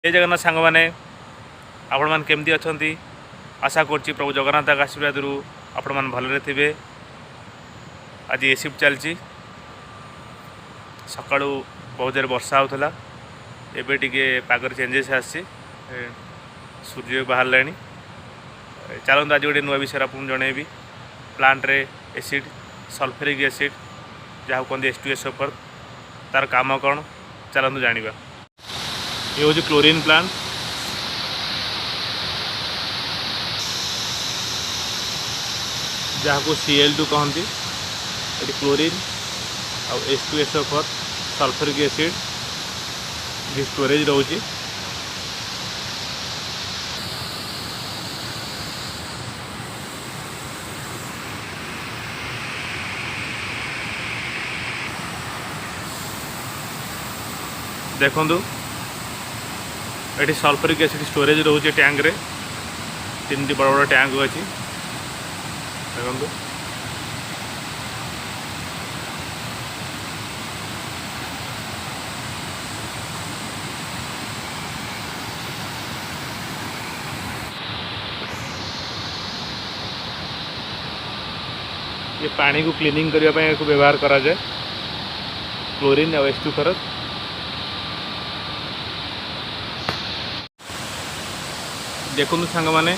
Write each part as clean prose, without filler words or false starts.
जय जगन्नाथ सांग मैंने आपण मैंने केमती अच्छा आशा कर प्रभु जगन्नाथ आशीर्वाद आपण मैंने भलरे थे। आज ए शिफ्ट चलती सका बहुत जोर वर्षा होता एवं टे पागर चेंजेस आसी सूर्य बाहर ला चलते आज गोटे नुआ विषय आपको जनइबी प्लांट रे एसिड सल्फ्यूरिक एसिड जहाँ कहते H2SO4 तार काम कौन चलते जाना। ये हूँ क्लोरीन प्लांट जहाँ को Cl2 कहती ये क्लोरीन और H2SO4 सल्फ्यूरिक एसिड ये स्टोरेज रोचे। देखु ये सल्फ्यूरिक एसिड स्टोरेज रोचे टैंक रे तीन बड़ बड़ टैंक अच्छी देखो। ये पानी को क्लीनिंग करने को व्यवहार करा जाए क्लोरीन और H2 देखो सांग माने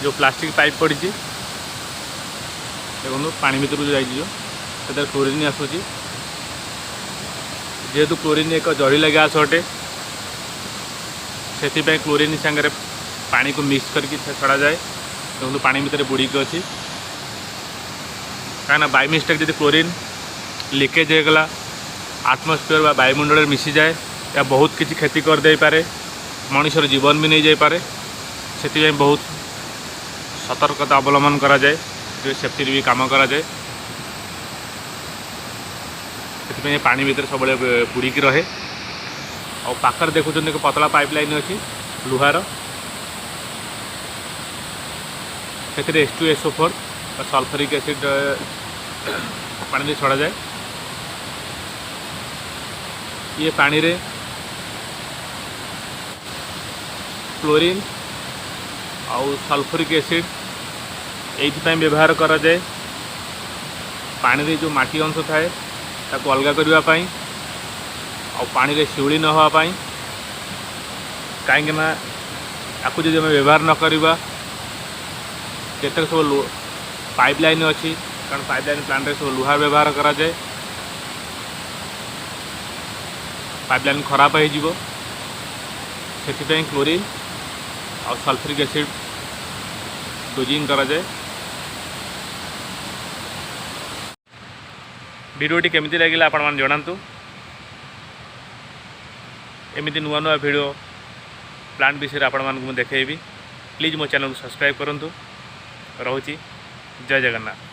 जो प्लास्टिक पाइप पड़ी देखो पानी भर जो क्लोरीन आसूची जेहेतु क्लोरीन एक जहरीला गैस अटे से क्लोरीन सांगे पानी को मिक्स करके छड़ा जाए। देखो पानी भितर बुड़ीक अच्छी कहीं बाय मिस्टेक जब क्लोरीन लीकेज होगला आटमोस्फियर व वायुमंडल मिसी जाए या बहुत किसी क्षति करदे पारे मनुष्यर जीवन भी नहीं जापे से बहुत सतर्कता अवलम्बन करा जाए जो सेफ्टी भी काम करा जाए। से पानी भीतर सब बुड़ीकी रहे और पाखर देखुं एक पतला पाइपलाइन अच्छी लुहार से H2SO4 सल्फ्यूरिक एसिड पानी छड़ा जाए। ये पानी रे क्लोरीन और सल्फ्यूरिक एसिड ये व्यवहार करा जाए पानी रे जो माटी अंश थाए ताको अलग करने और पानी रे शिउली न होवाई कहीं आपको जब आम व्यवहार न करवा जितने सब पाइपलाइन अच्छी कारण पाइपलाइन प्लांट सब लुहा व्यवहार करा जाए पाइपलाइन खराब हो से क्लोरीन और सल्फ्यूरिक एसिड डोजिंग करा जाए। वीडियोटी केमिति लगिला आपण मान जणांतु। एमिति नुआ नुआ वीडियो प्लांट विषय आपण मान को देखेबी प्लीज मो चैनल को सब्सक्राइब करंतु। रहुची जय जगन्नाथ।